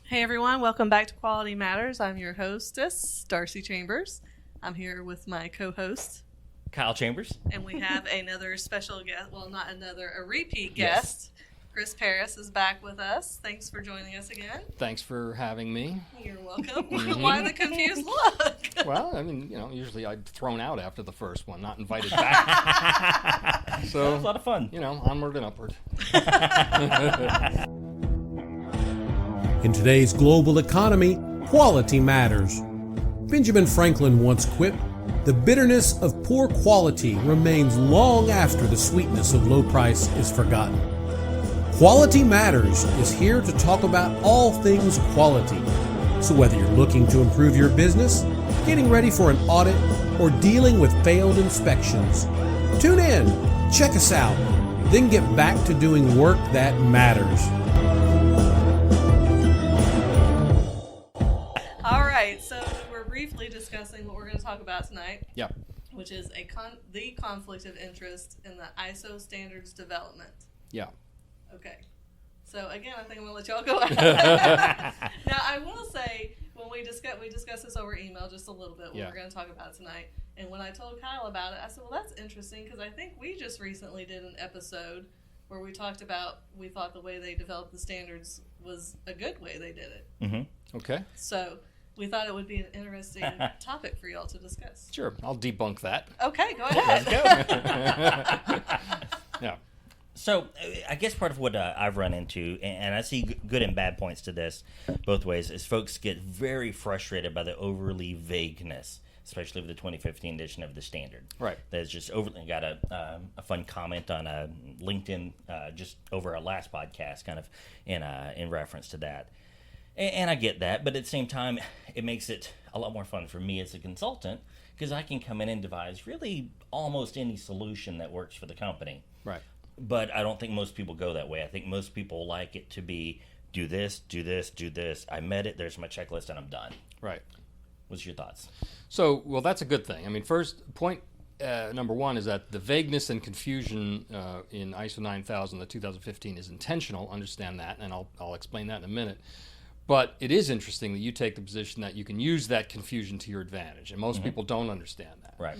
Hey everyone, welcome back to Quality Matters. I'm your hostess, Darcy Chambers. I'm here with my co-host, Kyle Chambers. And we have another special guest, well not another, a repeat guest. Yes. Chris Paris is back with us. Thanks for joining us again. Thanks for having me. You're welcome. Why the confused look? Well, I mean, usually I'd thrown out after the first one, not invited back. So, that was a lot of fun. Onward and upward. In today's global economy, quality matters. Benjamin Franklin once quipped, "The bitterness of poor quality remains long after the sweetness of low price is forgotten." Quality Matters is here to talk about all things quality. So whether you're looking to improve your business, getting ready for an audit, or dealing with failed inspections, tune in, check us out, then get back to doing work that matters. All right, so we're briefly discussing what we're going to talk about tonight. Yep. Which is the conflict of interest in the ISO standards development. Yeah. Okay. So again, I think I'm going to let y'all go ahead. Now, I will say, when we discussed this over email just a little bit, what we're going to talk about tonight. And when I told Kyle about it, I said, well, that's interesting, because I think we just recently did an episode where we talked about, we thought the way they developed the standards was a good way they did it. Mm-hmm. Okay. So we thought it would be an interesting topic for y'all to discuss. Sure. I'll debunk that. Okay, go ahead. Let's go. Yeah. So I guess part of what I've run into, and I see good and bad points to this both ways, is folks get very frustrated by the overly vagueness, especially with the 2015 edition of the standard. Right. That's just overly. Got a fun comment on LinkedIn just over our last podcast, kind of in reference to that. And I get that, but at the same time, it makes it a lot more fun for me as a consultant, because I can come in and devise really almost any solution that works for the company. Right. But I don't think most people go that way. I think most people like it to be, do this, do this, do this. I met it, there's my checklist, and I'm done. Right. What's your thoughts? So, well, that's a good thing. I mean, first, point number one is that the vagueness and confusion in ISO 9000, the 2015, is intentional. Understand that, and I'll explain that in a minute. But it is interesting that you take the position that you can use that confusion to your advantage, and most people don't understand that. Right.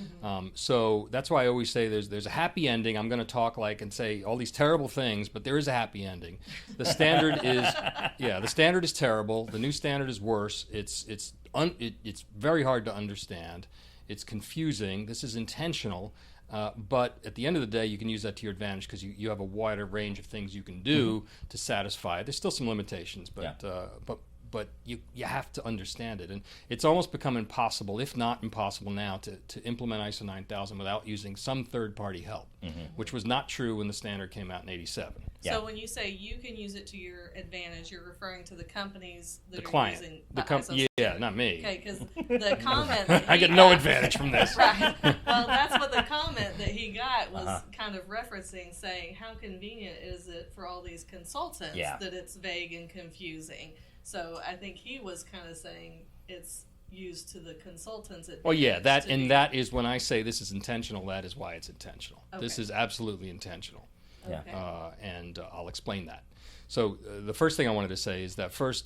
So that's why I always say there's a happy ending. I'm going to talk and say all these terrible things, but there is a happy ending. The standard the standard is terrible. The new standard is worse. It's very hard to understand. It's confusing. This is intentional. But at the end of the day, you can use that to your advantage, because you have a wider range of things you can do to satisfy it. There's still some limitations, but you have to understand it. And it's almost become impossible, if not impossible now, to implement ISO 9000 without using some third-party help, which was not true when the standard came out in 87. So when you say you can use it to your advantage, you're referring to the companies that the are client. using the ISO Yeah, not me. Okay, because the comment that I get no advantage from this. Right. Well, that's what the comment that he got was kind of referencing, saying how convenient is it for all these consultants that it's vague and confusing. So I think he was kind of saying it's used to the consultants' advantage. Well, yeah, that is when I say this is intentional, that is why it's intentional. Okay. This is absolutely intentional. Okay. And I'll explain that. So the first thing I wanted to say is that first,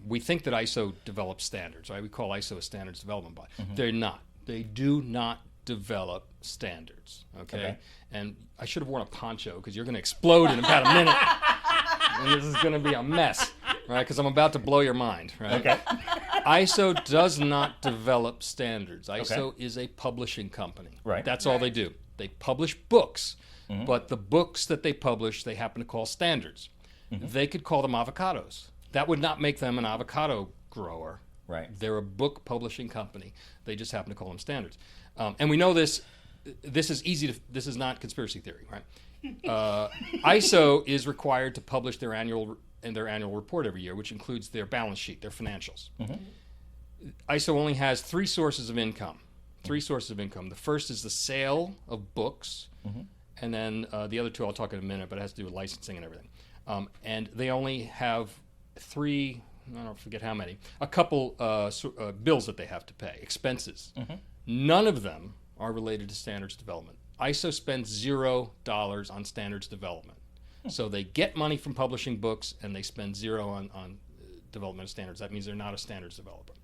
we think that ISO develops standards, right? We call ISO a standards development body. They're not. They do not develop standards, okay? And I should have worn a poncho, because you're going to explode in about a minute. And this is going to be a mess, right? Because I'm about to blow your mind, right? Okay. ISO does not develop standards. ISO is a publishing company. Right. That's all they do. They publish books, but the books that they publish, they happen to call standards. They could call them avocados. That would not make them an avocado grower. Right. They're a book publishing company. They just happen to call them standards. And we know this. This is easy to. This is not conspiracy theory, right? ISO is required to publish their annual report every year, which includes their balance sheet, their financials. ISO only has three sources of income. The first is the sale of books, and then the other two I'll talk in a minute, but it has to do with licensing and everything. And they only have three, I don't forget how many, a couple bills that they have to pay, expenses. None of them are related to standards development. ISO spends $0 on standards development. So they get money from publishing books, and they spend zero on development of standards. That means they're not a standards developer.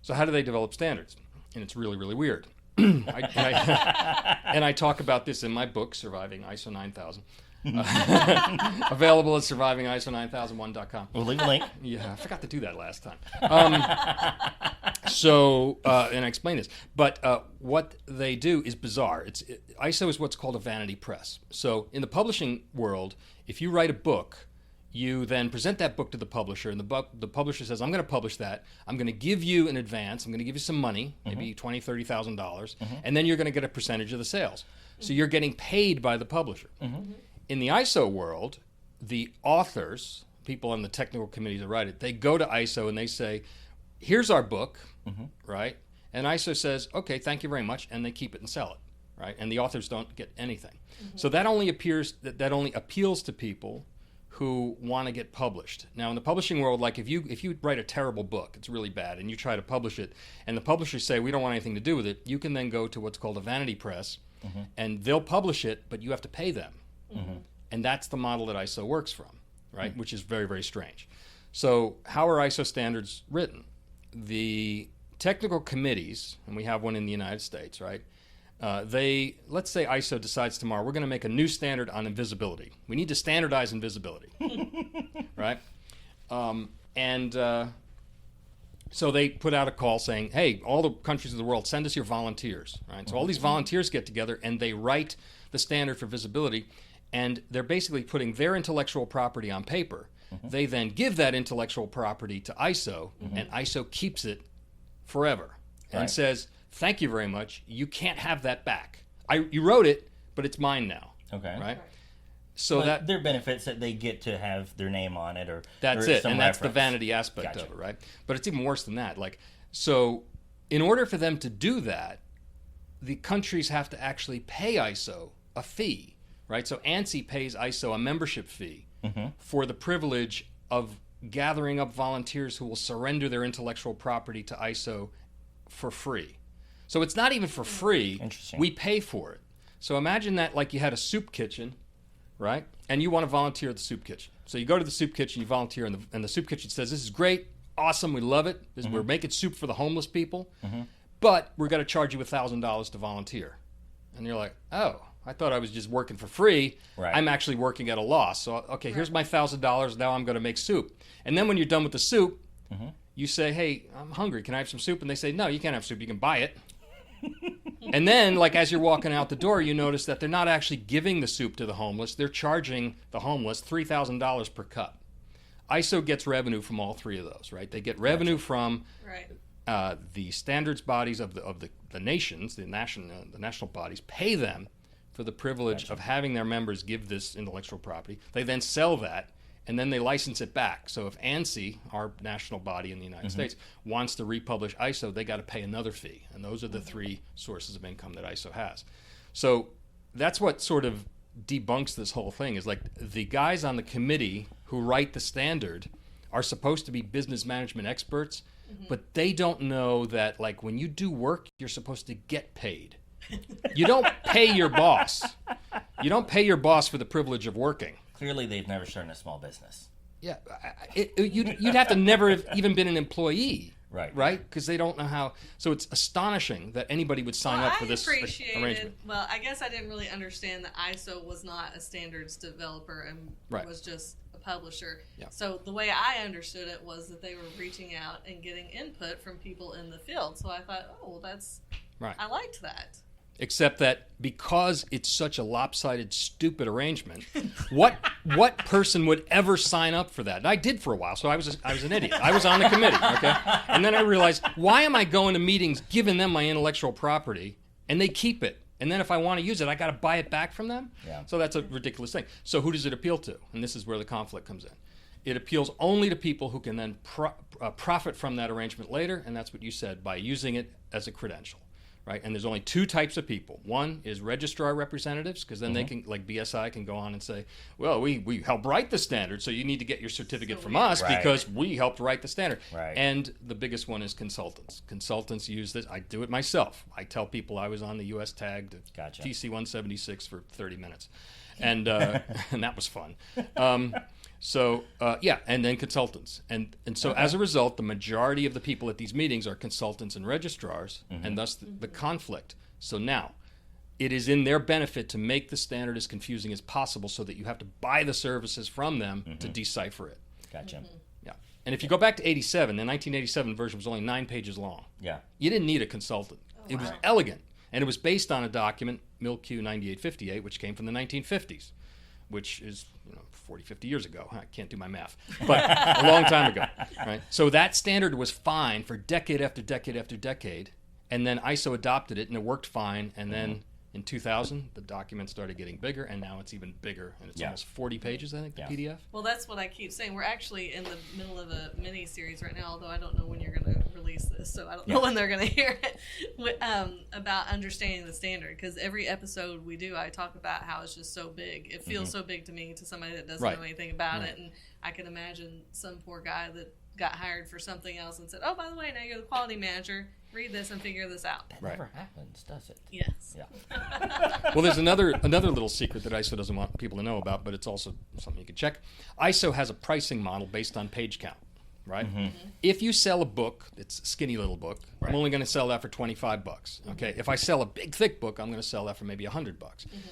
So how do they develop standards? And it's really, really weird. And I talk about this in my book, Surviving ISO 9000. Available at survivingiso9001.com. We'll leave a link. Yeah, I forgot to do that last time. And I explain this. But what they do is bizarre. ISO is what's called a vanity press. So in the publishing world, if you write a book, you then present that book to the publisher, and the publisher says, I'm going to publish that. I'm going to give you an advance. I'm going to give you some money, maybe $20,000, $30,000, and then you're going to get a percentage of the sales. So you're getting paid by the publisher. In the ISO world, the authors, people on the technical committees that write it, they go to ISO and they say, here's our book, right? And ISO says, okay, thank you very much, and they keep it and sell it, right? And the authors don't get anything. So that only appeals to people who want to get published. Now, in the publishing world, like if you write a terrible book, it's really bad, and you try to publish it, and the publishers say, we don't want anything to do with it, you can then go to what's called a vanity press, and they'll publish it, but you have to pay them. And that's the model that ISO works from, right? Which is very, very strange. So how are ISO standards written? The technical committees, and we have one in the United States, right? Let's say ISO decides tomorrow, we're going to make a new standard on invisibility. We need to standardize invisibility, right? So they put out a call saying, hey, all the countries of the world, send us your volunteers, right? So all these volunteers get together and they write the standard for visibility, and they're basically putting their intellectual property on paper. They then give that intellectual property to ISO, and ISO keeps it forever and says, thank you very much. You can't have that back. You wrote it, but it's mine now. Okay. Right? So but there are benefits that they get to have their name on it, or that's or it, some and that's the reference. vanity aspect of it, right? But it's even worse than that. So in order for them to do that, the countries have to actually pay ISO a fee, right? So ANSI pays ISO a membership fee for the privilege of gathering up volunteers who will surrender their intellectual property to ISO for free. So it's not even for free. Interesting. We pay for it. So imagine that like you had a soup kitchen, right? And you want to volunteer at the soup kitchen. So you go to the soup kitchen, you volunteer, and the soup kitchen says, this is great, awesome, we love it. We're making soup for the homeless people, but we're going to charge you $1,000 to volunteer. And you're like, oh, I thought I was just working for free. Right. I'm actually working at a loss. So, okay, here's my $1,000. Now I'm going to make soup. And then when you're done with the soup, you say, hey, I'm hungry. Can I have some soup? And they say, no, you can't have soup. You can buy it. And then, like, as you're walking out the door, you notice that they're not actually giving the soup to the homeless. They're charging the homeless $3,000 per cup. ISO gets revenue from all three of those, right? They get revenue from the standards bodies of the nations, the national bodies, pay them for the privilege of having their members give this intellectual property. They then sell that, and then they license it back. So if ANSI, our national body in the United States, wants to republish ISO, they got to pay another fee. And those are the three sources of income that ISO has. So that's what sort of debunks this whole thing, is like the guys on the committee who write the standard are supposed to be business management experts, but they don't know that, like, when you do work, you're supposed to get paid. You don't pay your boss. You don't pay your boss for the privilege of working. Clearly, they've never started a small business. Yeah, you'd have to never have even been an employee, right? Because they don't know how. So it's astonishing that anybody would sign up for this arrangement. Well, I guess I didn't really understand that ISO was not a standards developer and was just a publisher. Yeah. So the way I understood it was that they were reaching out and getting input from people in the field. So I thought, oh, well, that's right. I liked that. Except that because it's such a lopsided, stupid arrangement, what person would ever sign up for that? And I did for a while, so I was an idiot. I was on the committee, okay? And then I realized, why am I going to meetings giving them my intellectual property, and they keep it? And then if I want to use it, I got to buy it back from them? Yeah. So that's a ridiculous thing. So who does it appeal to? And this is where the conflict comes in. It appeals only to people who can then profit from that arrangement later, and that's what you said, by using it as a credential. Right, and there's only two types of people. One is registrar representatives, because then they can, like BSI, can go on and say, well, we helped write the standard, so you need to get your certificate from us because we helped write the standard. Right. And the biggest one is consultants. Consultants use this. I do it myself. I tell people I was on the U.S. tag to TC 176 for 30 minutes, and and that was fun. So and then consultants, and so as a result, the majority of the people at these meetings are consultants and registrars, and thus the conflict. So now, it is in their benefit to make the standard as confusing as possible, so that you have to buy the services from them to decipher it. Gotcha. Yeah, and if you go back to '87, the 1987 version was only 9 pages long. Yeah. You didn't need a consultant. It was elegant, and it was based on a document, MilQ 9858, which came from the 1950s, which is 40, 50 years ago. I can't do my math, but a long time ago, right? So that standard was fine for decade after decade after decade, and then ISO adopted it, and it worked fine, and then in 2000, the document started getting bigger, and now it's even bigger, and it's almost 40 pages, I think, the PDF. Well, that's what I keep saying. We're actually in the middle of a mini-series right now, although I don't know when you're going to release this, so I don't know when they're going to hear it, about understanding the standard, because every episode we do, I talk about how it's just so big. It feels so big to me, to somebody that doesn't know anything about it, and I can imagine some poor guy that got hired for something else and said, oh, by the way, now you're the quality manager. Read this and figure this out. That never happens, does it? Yes. Yeah. Well, there's another little secret that ISO doesn't want people to know about, but it's also something you can check. ISO has a pricing model based on page count, right? If you sell a book, it's a skinny little book, I'm only going to sell that for $25. Okay. If I sell a big thick book, I'm going to sell that for maybe $100.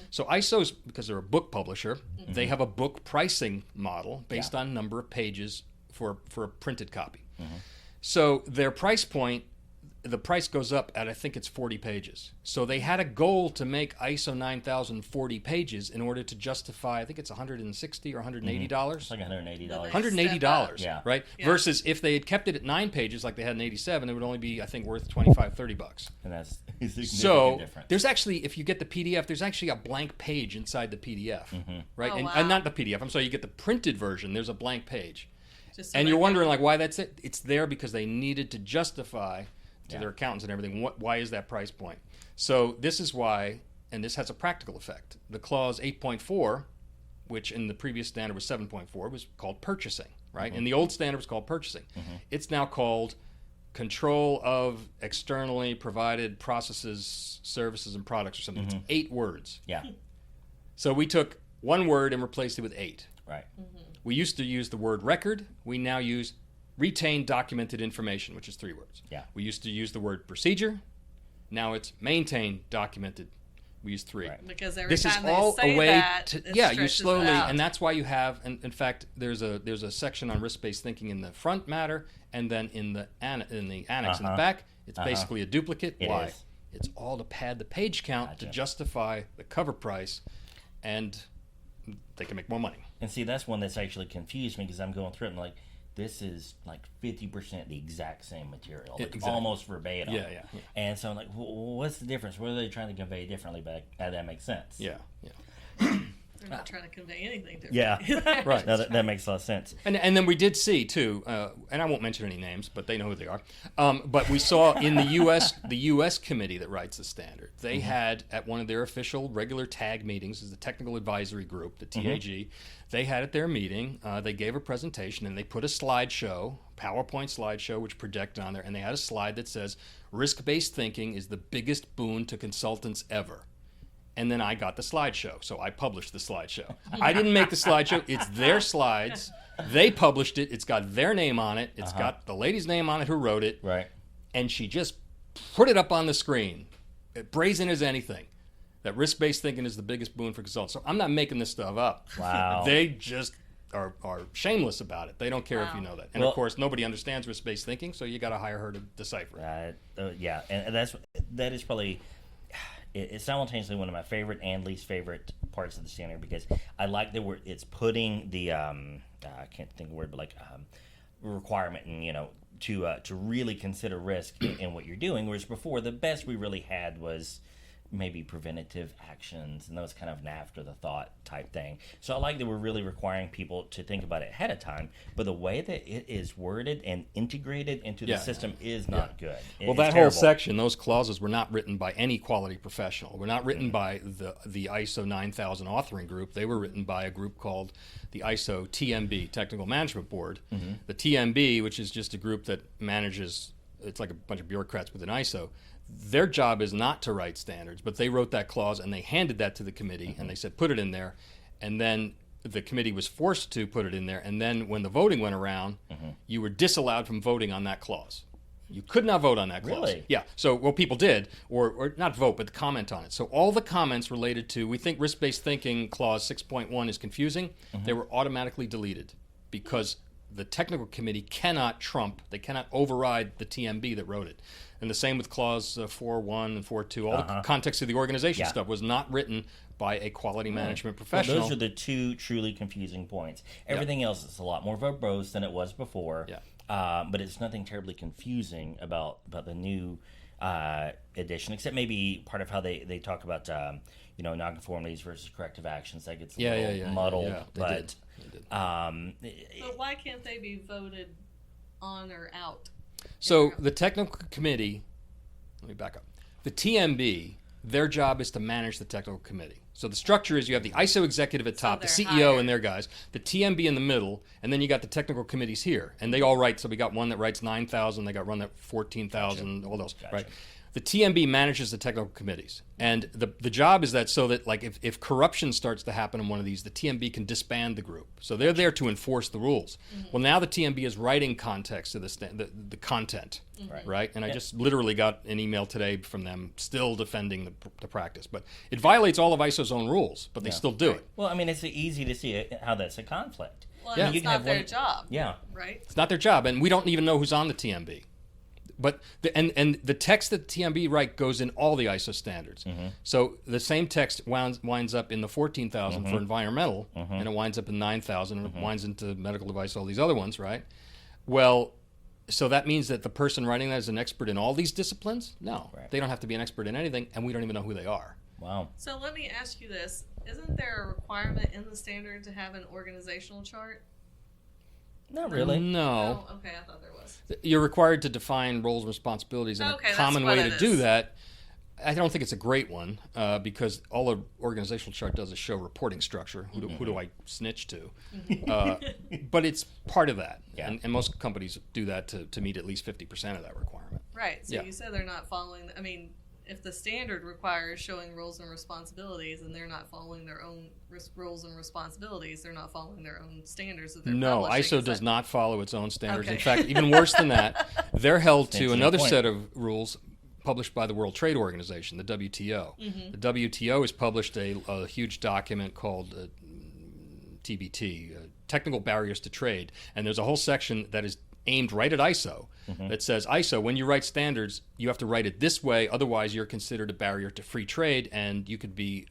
So ISO's, because they're a book publisher, they have a book pricing model based on number of pages for a printed copy. So their price point, the price goes up at, I think it's 40 pages. So they had a goal to make ISO 9000 40 pages in order to justify, I think it's $160 or $180. It's like $180. $180, right? Yeah. Versus if they had kept it at 9 pages like they had in 87, it would only be, I think, worth $25, $30. And that's a significant so difference. There's actually, if you get the PDF, there's actually a blank page inside the PDF, right? Oh, and not the PDF, I'm sorry, you get the printed version, there's a blank page. Just so And you're wondering, like, why that's it? It's there because they needed to justify to their accountants and everything, why is that price point? So this is why, and this has a practical effect. The clause 8.4, which in the previous standard was 7.4, was called purchasing, right? In the old standard was called purchasing. It's now called control of externally provided processes, services, and products or something. It's 8 words. Yeah. So we took 1 word and replaced it with 8. Right. We used to use the word record. We now use retain documented information, which is 3 words. Yeah. We used to use the word procedure. Now it's maintain documented. We use 3. Right. Because every this time is all they say a way that, to it you slowly, out. and that's why you have. And in fact, there's a section on risk-based thinking in the front matter, and then in the annex in the back, it's basically a duplicate. Why? Is. It's all to pad the page count to justify the cover price, and they can make more money. And see, that's one that's actually confused me because I'm going through it and like, this is like 50% the exact same material, like almost verbatim. Yeah. And so I'm like, what's the difference? What are they trying to convey differently? But that makes sense. Yeah. They're not trying to convey anything different. Yeah. Right. No, that makes a lot of sense. And then we did see too, and I won't mention any names, but they know who they are. But we saw in the U.S. committee that writes the standard, they had at one of their official regular TAG meetings, is the Technical Advisory Group, the TAG. They had at their meeting, they gave a presentation and they put a slideshow, PowerPoint slideshow, which projected on there, and they had a slide that says, "Risk-based thinking is the biggest boon to consultants ever." And then I got the slideshow, so I published the slideshow. I didn't make the slideshow. It's their slides. They published it. It's got their name on it. It's got the lady's name on it who wrote it. Right. And she just put it up on the screen, brazen as anything, that risk-based thinking is the biggest boon for consultants. So I'm not making this stuff up. Wow. They just are shameless about it. They don't care if you know that. And, of course, nobody understands risk-based thinking, so you got to hire her to decipher it. Yeah, and that is probably... It's simultaneously one of my favorite and least favorite parts of the standard because I like the word it's putting the I can't think of the word, but like requirement and to really consider risk in what you're doing, whereas before the best we really had was maybe preventative actions and those kind of an after the thought type thing. So I like that we're really requiring people to think about it ahead of time, but the way that it is worded and integrated into the system is not good. Well, that whole section, those clauses were not written by any quality professional. Were not written by the ISO 9000 authoring group. They were written by a group called the ISO TMB, Technical Management Board. The TMB, which is just a group that manages, it's like a bunch of bureaucrats within ISO. Their job is not to write standards, but they wrote that clause and they handed that to the committee and they said, put it in there. And then the committee was forced to put it in there, and then when the voting went around, you were disallowed from voting on that clause. You could not vote on that clause. Really? Yeah. So, well, people did, or not vote, but comment on it. So all the comments related to, we think risk-based thinking clause 6.1 is confusing, they were automatically deleted because the technical committee cannot trump, they cannot override the TMB that wrote it. And the same with clause 4.1 and 4.2. All the context of the organization stuff was not written by a quality management professional. Well, those are the two truly confusing points. Everything else is a lot more verbose than it was before. Yeah. But it's nothing terribly confusing about the new edition, except maybe part of how they talk about nonconformities versus corrective actions. That gets a little muddled. Yeah, but But why can't they be voted on or out? So the technical committee, let me back up. The TMB, their job is to manage the technical committee. So the structure is you have the ISO executive at top, the CEO hired. and their guys, the TMB in the middle, and then you got the technical committees here. And they all write, so we got one that writes 9,000, they got one that 14,000, all those, right? The TMB manages the technical committees. And the job is that so that like if corruption starts to happen in one of these, the TMB can disband the group. So they're there to enforce the rules. Well, now the TMB is writing context to the content, right? And I just literally got an email today from them still defending the practice. But it violates all of ISO's own rules, but they still do it. well, I mean, it's easy to see how that's a conflict. Well, Yeah. it's You can not have their one- job. Yeah. Right? It's not their job, and we don't even know who's on the TMB. But the text that the TMB write goes in all the ISO standards. So the same text winds up in the 14,000 for environmental, and it winds up in 9,000, and it winds into medical device, all these other ones, right? Well, so that means that the person writing that is an expert in all these disciplines? No, they don't have to be an expert in anything, and we don't even know who they are. Wow. So let me ask you this. Isn't there a requirement in the standard to have an organizational chart? Not really. No. Oh, okay, I thought there was. You're required to define roles and responsibilities, and Okay, a that's common what way it to do is. that, I don't think it's a great one, because all an organizational chart does is show reporting structure. Who do I snitch to? But it's part of that, and most companies do that to meet at least 50% of that requirement. Right. So Yeah. you said they're not following. I mean, if the standard requires showing roles and responsibilities, and they're not following their own roles and responsibilities, they're not following their own standards that they're No, publishing. ISO Is does that- not follow its own standards. Okay. In fact, even worse than that, they're held to Interesting another point. set of rules published by the World Trade Organization, the WTO. The WTO has published a huge document called TBT, Technical Barriers to Trade, and there's a whole section that is aimed right at ISO that says, ISO, when you write standards, you have to write it this way, otherwise you're considered a barrier to free trade and you could be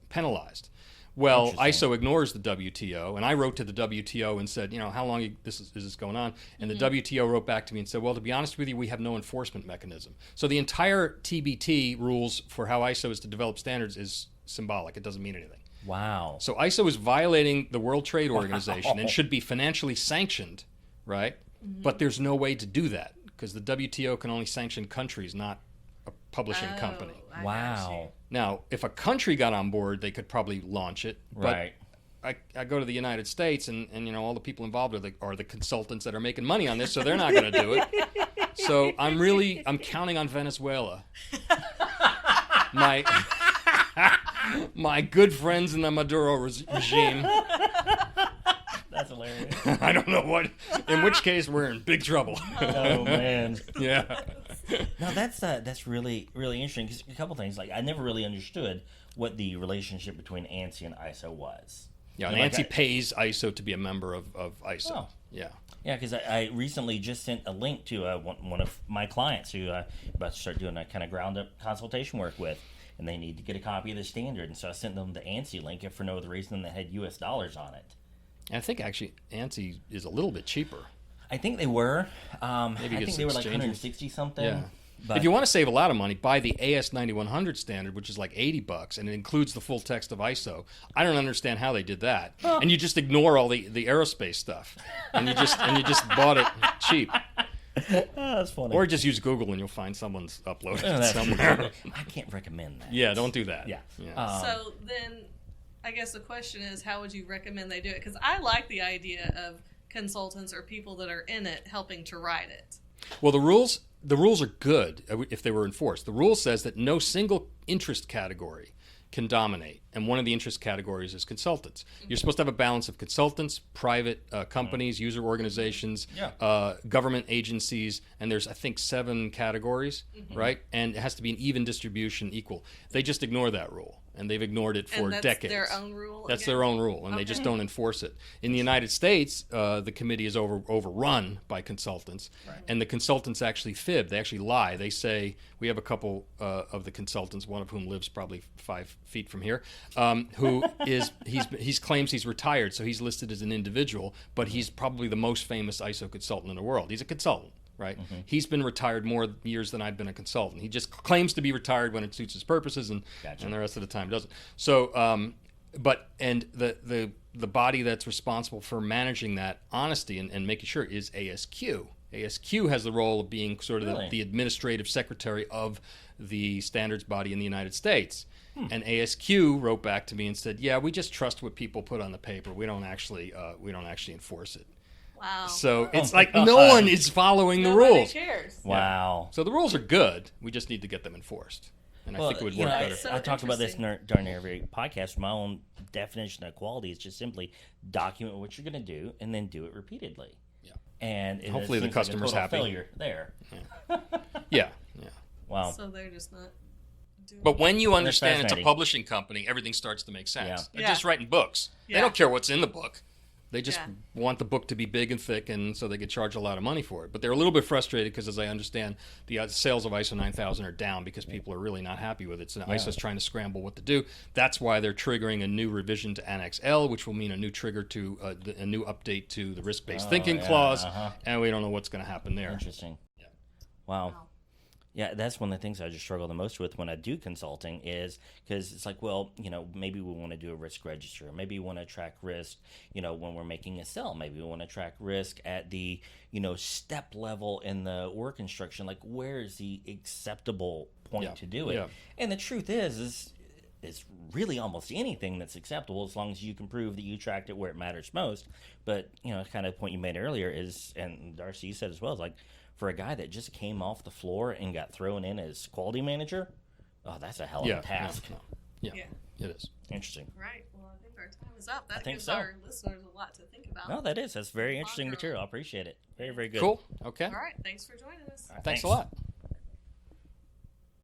penalized. Well, ISO ignores the WTO, and I wrote to the WTO and said, how long is this going on? And the WTO wrote back to me and said, well, to be honest with you, we have no enforcement mechanism. So the entire TBT rules for how ISO is to develop standards is symbolic. It doesn't mean anything. Wow. So ISO is violating the World Trade Organization and should be financially sanctioned, right? But there's no way to do that because the WTO can only sanction countries, not a publishing company. I got you. Wow. Now, if a country got on board, they could probably launch it. Right. But I go to the United States, and all the people involved are the consultants that are making money on this, so they're not going to do it. So I'm counting on Venezuela. My good friends in the Maduro regime. That's hilarious. I don't know what. In which case, we're in big trouble. Oh man. Yeah. No, that's really really interesting. 'Cause a couple things, like I never really understood what the relationship between ANSI and ISO was. Yeah, You and know, ANSI pays ISO to be a member of ISO. Oh. Yeah. Yeah, because I recently just sent a link to one of my clients who I'm about to start doing that kind of ground up consultation work with, and they need to get a copy of the standard, and so I sent them the ANSI link, if for no other reason than that had US dollars on it. And I think actually ANSI is a little bit cheaper. I think they were. I get think some they were like exchanges. 160 something. Yeah. But If you want to save a lot of money, buy the AS9100 standard, which is like $80, and it includes the full text of ISO. I don't understand how they did that. And you just ignore all the aerospace stuff, and you just bought it cheap. that's funny. Or just use Google, and you'll find someone's uploaded Oh, it that's somewhere. true. I can't recommend that. Yeah, don't do that. Yeah. So then, I guess the question is, how would you recommend they do it? Because I like the idea of consultants or people that are in it helping to write it. Well, the rules are good if they were enforced. The rule says that no single interest category can dominate. And one of the interest categories is consultants. You're supposed to have a balance of consultants, private companies, user organizations, government agencies, and there's, I think, 7 categories, right? And it has to be an even distribution, equal. They just ignore that rule. And they've ignored it for decades. Their own rule. That's their own rule, and they just don't enforce it. In the United States, the committee is overrun by consultants, and the consultants actually fib. They actually lie. They say, we have a couple of the consultants, one of whom lives probably 5 feet from here, who he claims he's retired, so he's listed as an individual, but he's probably the most famous ISO consultant in the world. He's a consultant. Right, he's been retired more years than I've been a consultant. He just claims to be retired when it suits his purposes, and the rest of the time doesn't. So, the body that's responsible for managing that honesty and making sure is ASQ. ASQ has the role of being sort of the administrative secretary of the standards body in the United States. And ASQ wrote back to me and said, "Yeah, we just trust what people put on the paper. We don't actually enforce it." Wow. So it's like no one is following the rules. Cares. Wow. So the rules are good. We just need to get them enforced. And I think it would work better. So I talked about this during every podcast. My own definition of quality is just simply document what you're going to do and then do it repeatedly. Yeah. And hopefully the customer's happy. Failure there. Yeah. Wow. So they're just not doing But when you understand it's a fascinating. publishing company, everything starts to make sense. Yeah. They're Yeah. just writing books. Yeah. They don't care what's in the book. They just Yeah. want the book to be big and thick, and so they could charge a lot of money for it. But they're a little bit frustrated because, as I understand, the sales of ISO 9000 are down because people are really not happy with it. So ISO's trying to scramble what to do. That's why they're triggering a new revision to Annex L, which will mean a new trigger to a new update to the risk-based thinking clause, and we don't know what's going to happen there. Interesting. Yeah. Wow. Yeah, that's one of the things I just struggle the most with when I do consulting is because it's like, well, maybe we want to do a risk register. Maybe we want to track risk, when we're making a sell. Maybe we want to track risk at the, step level in the work instruction. Like, where is the acceptable point to do it? Yeah. And the truth is it's really almost anything that's acceptable as long as you can prove that you tracked it where it matters most. But, kind of the point you made earlier is, and Darcy said as well, is like, for a guy that just came off the floor and got thrown in as quality manager, that's a hell of a task. Yeah, it is. Interesting. Right. Well, I think our time is up. That think gives so. our listeners a lot to think about. No, that's very interesting material. I appreciate it. Very, very good. Cool. Okay. All right. Thanks for joining us. All right, Thanks a lot.